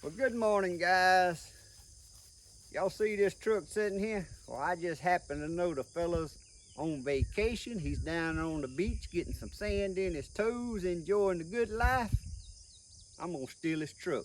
Well, good morning, guys. Y'all see this truck sitting here? Well, I just happen to know the fella's on vacation. He's down on the beach getting some sand in his toes, enjoying the good life. I'm gonna steal his truck.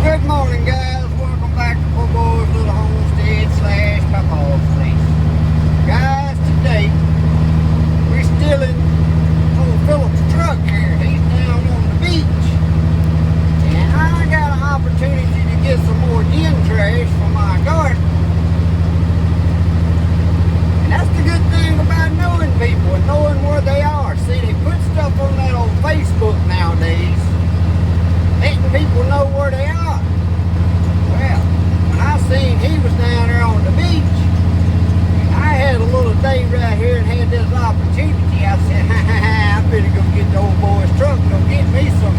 Good morning, guys. Welcome back to Poorboys little Homestead slash Papaw place. Guys, today we're stealing old Philip's truck here. He's down on the beach. And I got an opportunity to get some more gin trash for my garden. And that's the good thing about knowing people and knowing where they are. See, they put stuff on that old Facebook nowadays, letting people know where they are. Well, when I seen he was down there on the beach, and I had a little day right here and had this opportunity, I said, I better go get the old boy's truck and go get me some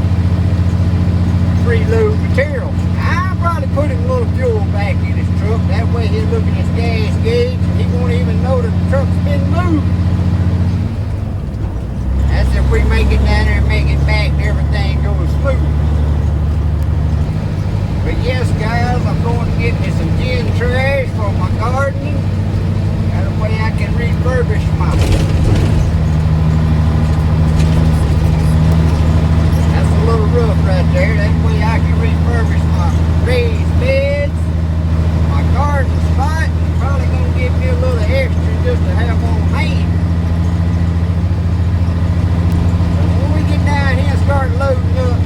preload material. I probably put him a little fuel back in his truck. That way he'll look at his gas gauge and he won't even know that the truck's been moved. That's if we make it down there and make it back and everything goes smooth. But yes, guys, I'm going to get me some gin trash for my gardening. That way I can refurbish my. That's a little rough right there. That way I can refurbish my raised beds, my garden spot. Probably going to give me a little extra just to have on hand. So when we get down here and start loading up,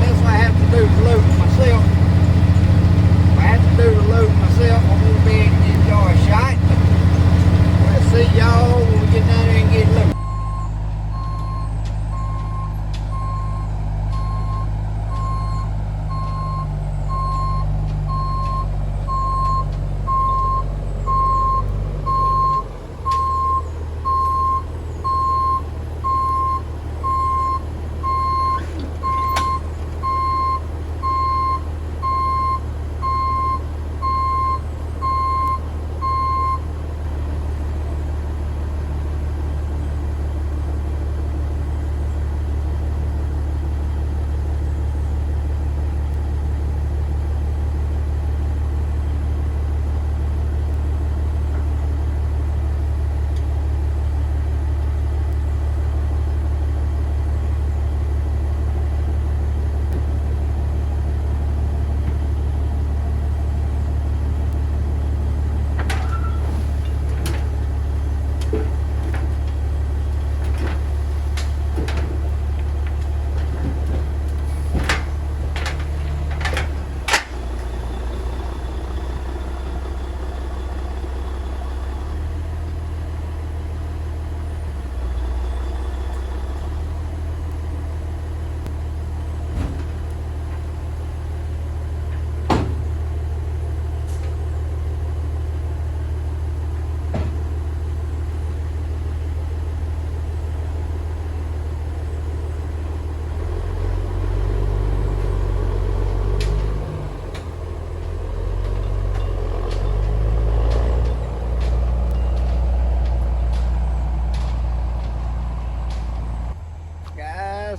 that's what I have to do is load myself. If I have to do the load myself, I won't be able to give y'all a shot. We'll see y'all when we get down there and get loaded.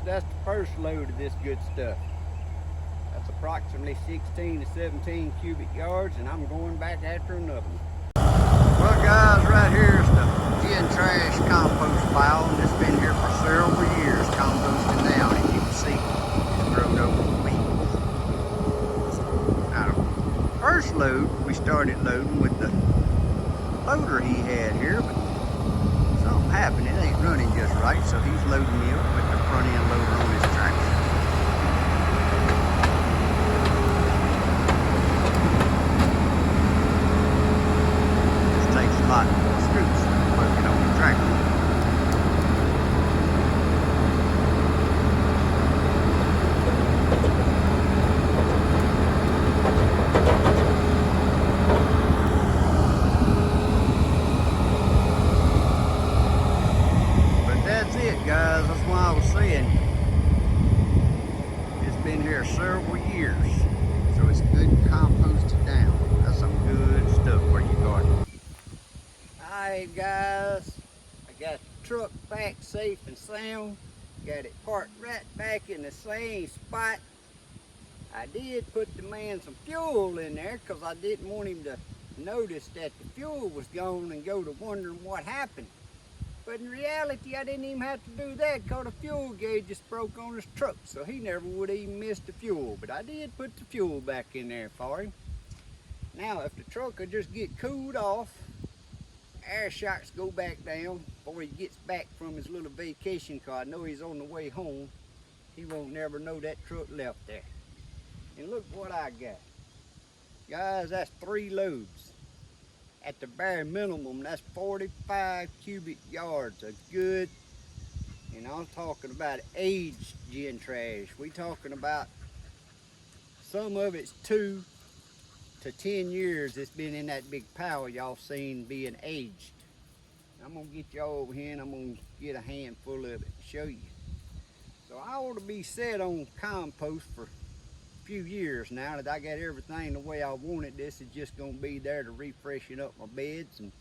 That's the first load of this good stuff. That's approximately 16 to 17 cubic yards, and I'm going back after another one. Well, guys, right here is the gin trash compost pile, and it's been here for several years composting down, and you can see it's grown over the weeds. Now, the first load, we started loading with the loader he had here, but something happened. It ain't running just right, so he's loading me up with the front end loader on his tractor. This takes a lot Alright guys, I got the truck back safe and sound. Got it parked right back in the same spot. I did put the man some fuel in there because I didn't want him to notice that the fuel was gone and go to wondering what happened. But in reality, I didn't even have to do that because the fuel gauge just broke on his truck, so he never would have even missed the fuel. But I did put the fuel back in there for him. Now, if the truck would just get cooled off, air shocks go back down before he gets back from his little vacation, because I know he's on the way home. He won't never know that truck left there. And look what I got. Guys, that's 3 loads. At the bare minimum, that's 45 cubic yards of good, and I'm talking about aged gin trash. We talking about some of it's 2 to 10 years it's been in that big pile y'all seen being aged. I'm gonna get y'all over here and I'm gonna get a handful of it to show you. So I ought to be set on compost for few years now that I got everything the way I want it. This is just going to be there to refreshen up my beds, and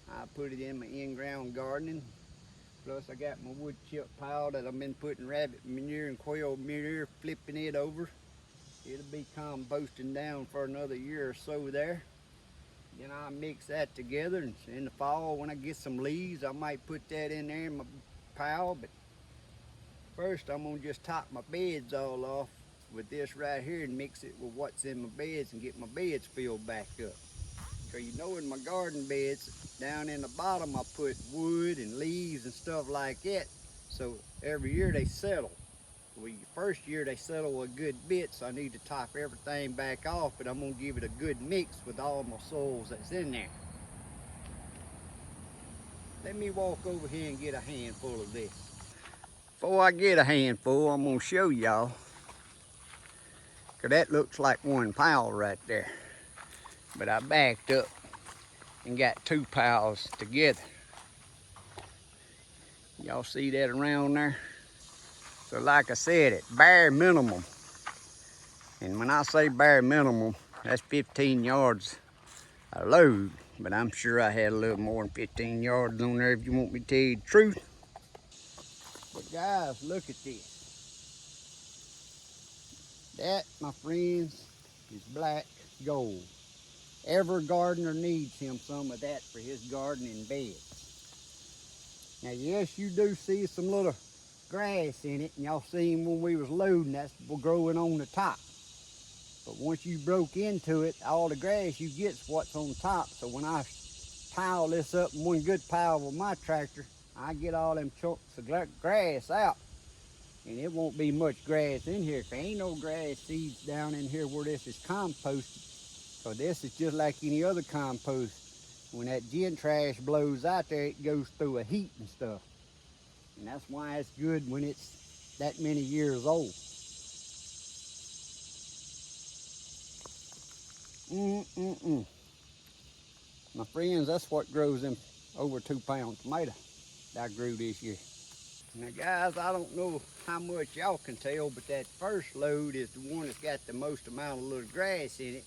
I put it in my in-ground gardening. Plus I got my wood chip pile that I've been putting rabbit manure and quail manure, flipping it over. It'll be composting down for another year or so there. Then I'll mix that together, and in the fall when I get some leaves I might put that in there in my pile. But first I'm going to just top my beds all off with this right here and mix it with what's in my beds and get my beds filled back up. So you know, in my garden beds down in the bottom I put wood and leaves and stuff like that, so every year they settle. Well, the first year they settle a good bit, so I need to top everything back off, but I'm going to give it a good mix with all my soils that's in there. Let me walk over here and get a handful of this. Before I get a handful, I'm going to show y'all. That looks like one pile right there, but I backed up and got 2 piles together. Y'all see that around there? So like I said, it's bare minimum, and when I say bare minimum, that's 15 yards a load, but I'm sure I had a little more than 15 yards on there if you want me to tell you the truth. But guys, look at this. That, my friends, is black gold. Every gardener needs him some of that for his gardening beds. Now, yes, you do see some little grass in it, and y'all seen when we was loading, that's growing on the top. But once you broke into it, all the grass you get's what's on top. So when I pile this up in one good pile with my tractor, I get all them chunks of grass out. And it won't be much grass in here, 'cause there ain't no grass seeds down in here where this is composted. So this is just like any other compost. When that gin trash blows out there, it goes through a heat and stuff. And that's why it's good when it's that many years old. My friends, that's what grows them over 2-pound tomato that I grew this year. Now guys, I don't know how much y'all can tell, but that first load is the one that's got the most amount of little grass in it.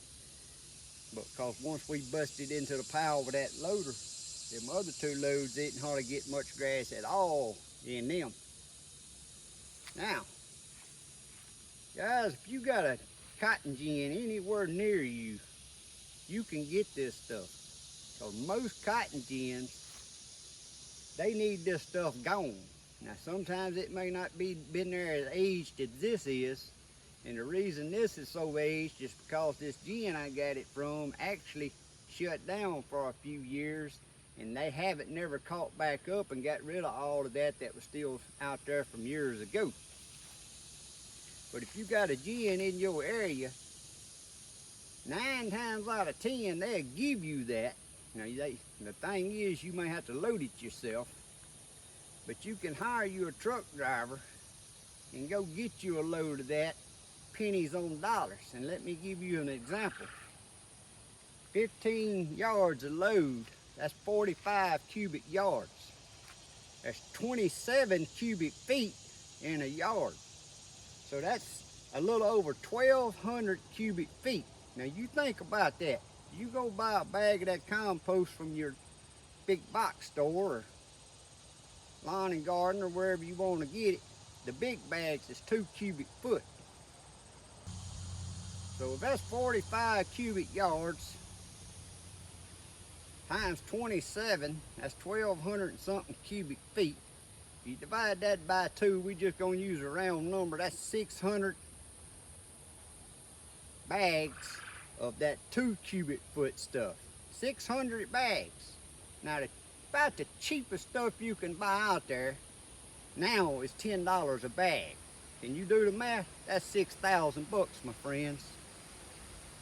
Because once we busted into the pile with that loader, them other 2 loads didn't hardly get much grass at all in them. Now, guys, if you got a cotton gin anywhere near you, you can get this stuff. So most cotton gins, they need this stuff gone. Now sometimes it may not be been there as aged as this is, and the reason this is so aged is because this gin I got it from actually shut down for a few years, and they haven't never caught back up and got rid of all of that was still out there from years ago. But if you got a gin in your area, 9 times out of 10 they'll give you that. Now the thing is, you may have to load it yourself, but you can hire you a truck driver and go get you a load of that, pennies on dollars. And let me give you an example. 15 yards a load, that's 45 cubic yards. That's 27 cubic feet in a yard. So that's a little over 1,200 cubic feet. Now you think about that. You go buy a bag of that compost from your big box store or lawn and garden or wherever you want to get it, the big bags is 2 cubic foot. So if that's 45 cubic yards times 27, that's 1,200 and something cubic feet. If you divide that by 2, we just gonna use a round number. That's 600 bags of that 2 cubic foot stuff. 600 bags. Now, about the cheapest stuff you can buy out there now is $10 a bag. Can you do the math? That's 6,000 bucks, my friends.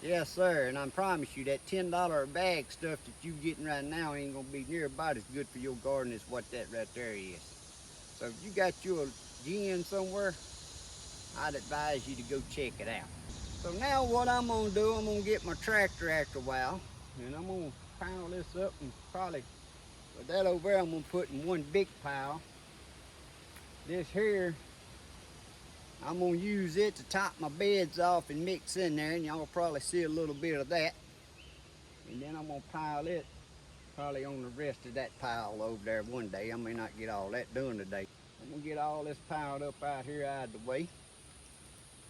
Yes, sir, and I promise you that $10 a bag stuff that you getting right now ain't gonna be near about as good for your garden as what that right there is. So if you got you a gin somewhere, I'd advise you to go check it out. So now what I'm gonna do, I'm gonna get my tractor after a while, and I'm gonna pile this up, and probably with that over there I'm gonna put in one big pile. This here, I'm gonna use it to top my beds off and mix in there, and y'all probably see a little bit of that. And then I'm gonna pile it probably on the rest of that pile over there one day. I may not get all that done today. I'm gonna get all this piled up out here out of the way.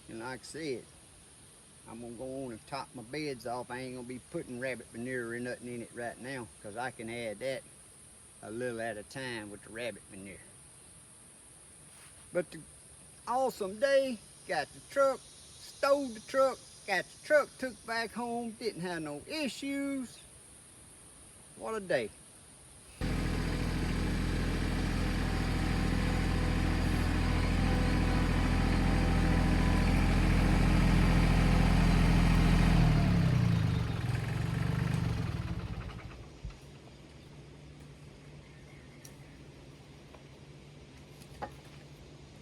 And like I said, I'm gonna go on and top my beds off. I ain't gonna be putting rabbit manure or nothing in it right now, because I can add that a little at a time with the rabbit manure. But the awesome day, got the truck, stowed the truck, got the truck took back home, didn't have no issues. What a day.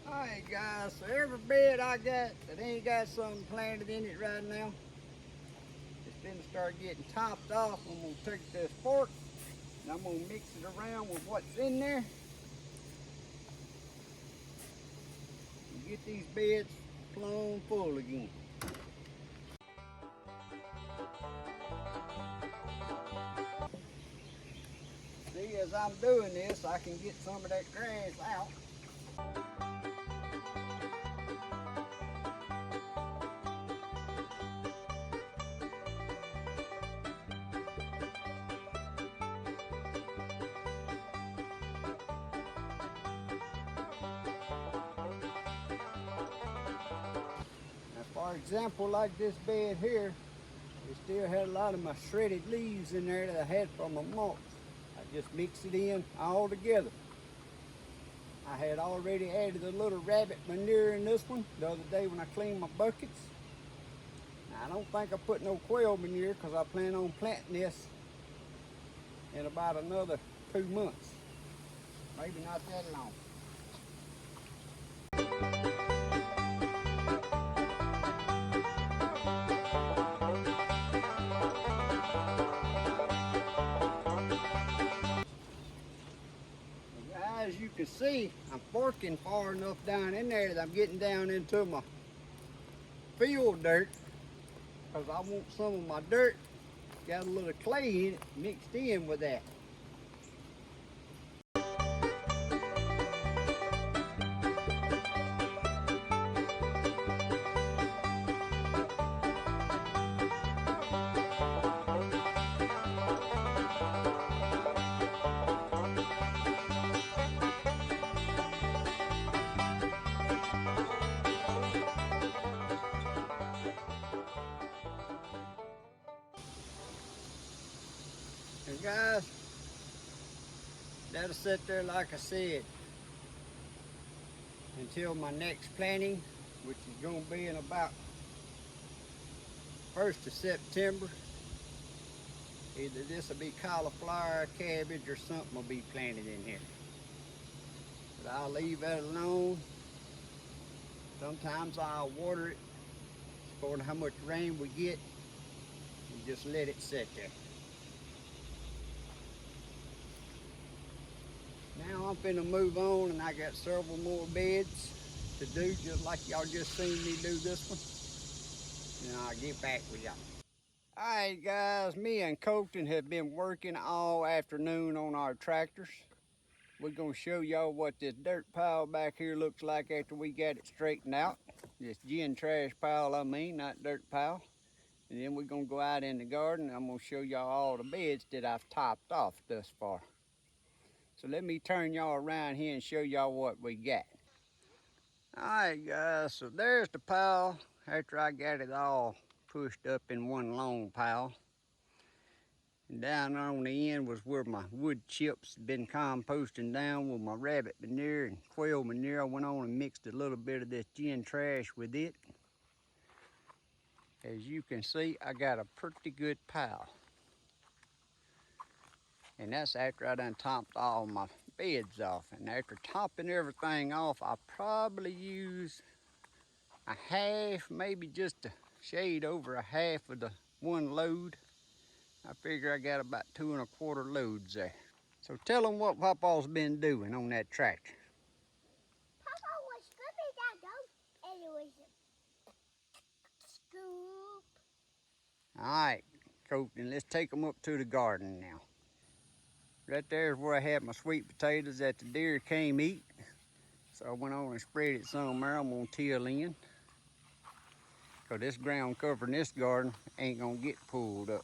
Alright guys, so every bed I got that ain't got something planted in it right now, it's gonna start getting topped off. I'm gonna take this fork and I'm gonna mix it around with what's in there and get these beds plumb full again. See, as I'm doing this, I can get some of that grass out. For example, like this bed here, it still had a lot of my shredded leaves in there that I had from the mulch. I just mixed it in all together. I had already added a little rabbit manure in this one the other day when I cleaned my buckets. Now, I don't think I put no quail manure because I plan on planting this in about another 2 months. Maybe not that long. As you can see, I'm forking far enough down in there that I'm getting down into my field dirt, because I want some of my dirt got a little clay in it mixed in with that. And guys, that'll sit there like I said until my next planting, which is going to be in about 1st of September. Either this will be cauliflower, cabbage, or something will be planted in here. But I'll leave that alone. Sometimes I'll water it according to how much rain we get and just let it sit there. Now I'm finna move on, and I got several more beds to do, just like y'all just seen me do this one. And I'll get back with y'all. Alright guys, me and Colton have been working all afternoon on our tractors. We're going to show y'all what this dirt pile back here looks like after we got it straightened out. This gin trash pile, I mean, not dirt pile. And then we're going to go out in the garden and I'm going to show y'all all the beds that I've topped off thus far. So let me turn y'all around here and show y'all what we got. Alright guys, so there's the pile after I got it all pushed up in one long pile. And down on the end was where my wood chips had been composting down with my rabbit manure and quail manure. I went on and mixed a little bit of this gin trash with it. As you can see, I got a pretty good pile. And that's after I done topped all my beds off. And after topping everything off, I probably use a half, maybe just a shade over a half of the one load. I figure I got about 2 1/4 loads there. So tell them what Papaw's been doing on that tractor. Papaw was scooping that dog and it was a scoop. All right, Colton, let's take them up to the garden now. Right there is where I had my sweet potatoes that the deer came eat. So I went on and spread it somewhere. I'm gonna till in. Cause this ground cover in this garden ain't gonna get pulled up.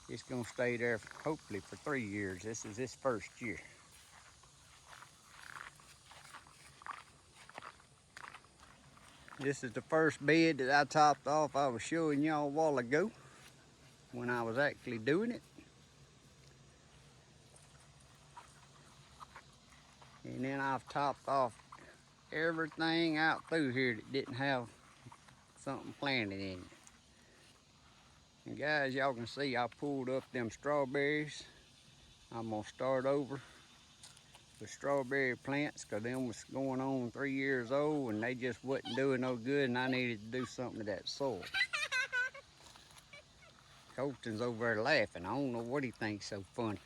It's gonna stay there hopefully for 3 years. This is its first year. This is the first bed that I topped off I was showing y'all a while ago when I was actually doing it. And then I've topped off everything out through here that didn't have something planted in it. And guys, y'all can see I pulled up them strawberries. I'm gonna start over with strawberry plants because them was going on 3 years old and they just wasn't doing no good and I needed to do something to that soil. Colton's over there laughing. I don't know what he thinks so funny.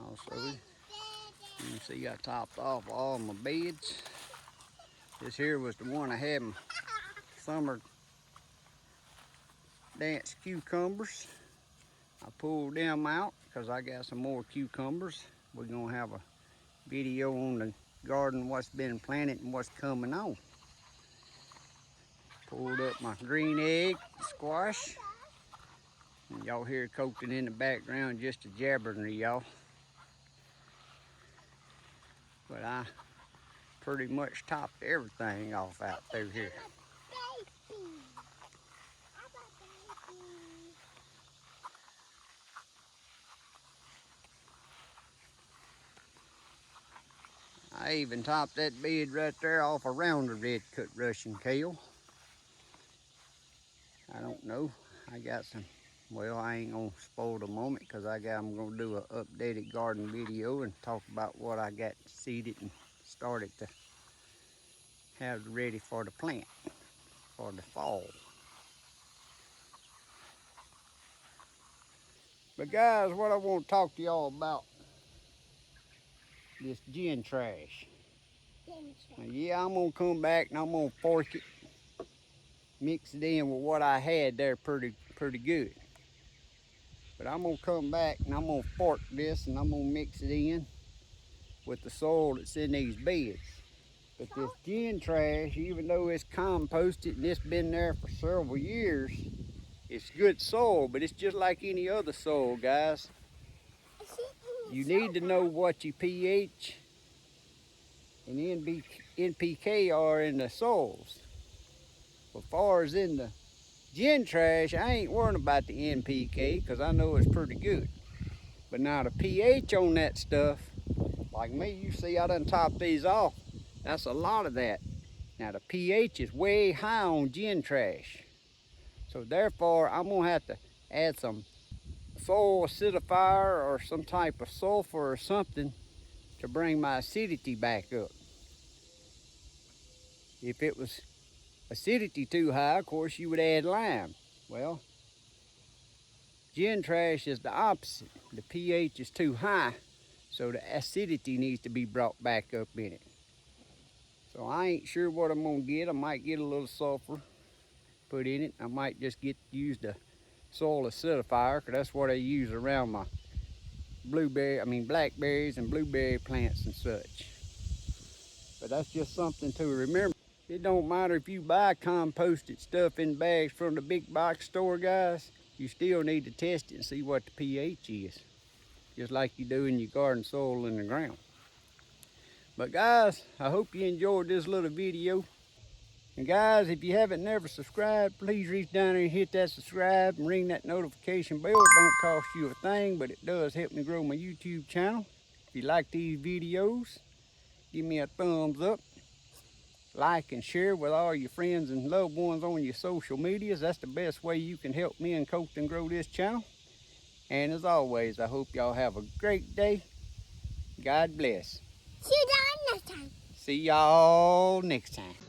Also, you can see I topped off all my beds. This here was the one I had my summer dance cucumbers. I pulled them out because I got some more cucumbers. We're gonna have a video on the garden, what's been planted and what's coming on. Pulled up my green egg squash. And y'all hear Colton in the background just a jabbering to y'all. But I pretty much topped everything off out through here. I even topped that bed right there off around the red cut Russian kale. I don't know. I got some, well, I ain't gonna spoil the moment because I'm gonna do an updated garden video and talk about what I got seeded and started to have ready for the plant for the fall. But guys, what I want to talk to y'all about this gin trash. Now, yeah, I'm gonna come back and I'm gonna fork it, mix it in with what I had there pretty good. But I'm gonna come back and I'm gonna fork this and I'm gonna mix it in with the soil that's in these beds. But this gin trash, even though it's composted and it's been there for several years, it's good soil, but it's just like any other soil, guys. You need to know what your pH and NPK are in the soils. As far as in the gin trash, I ain't worrying about the NPK because I know it's pretty good. But now the pH on that stuff, like me, you see I done topped these off. That's a lot of that. Now the pH is way high on gin trash. So therefore, I'm gonna have to add some soil acidifier or some type of sulfur or something to bring my acidity back up. If it was acidity too high, of course you would add lime. Well, gin trash is the opposite. The pH is too high, so the acidity needs to be brought back up in it. So I ain't sure what I'm gonna get. I might get a little sulfur. put in it. I might just use the soil acidifier, because that's what I use around my blackberries and blueberry plants and such. But that's just something to remember. It don't matter if you buy composted stuff in bags from the big box store, guys. You still need to test it and see what the pH is, just like you do in your garden soil in the ground. But guys, I hope you enjoyed this little video. And guys, if you haven't never subscribed, please reach down there and hit that subscribe and ring that notification bell. It don't cost you a thing, but it does help me grow my YouTube channel. If you like these videos, give me a thumbs up. Like and share with all your friends and loved ones on your social medias. That's the best way you can help me and coach and grow this channel. And as always, I hope y'all have a great day. God bless. See you next time. See y'all next time.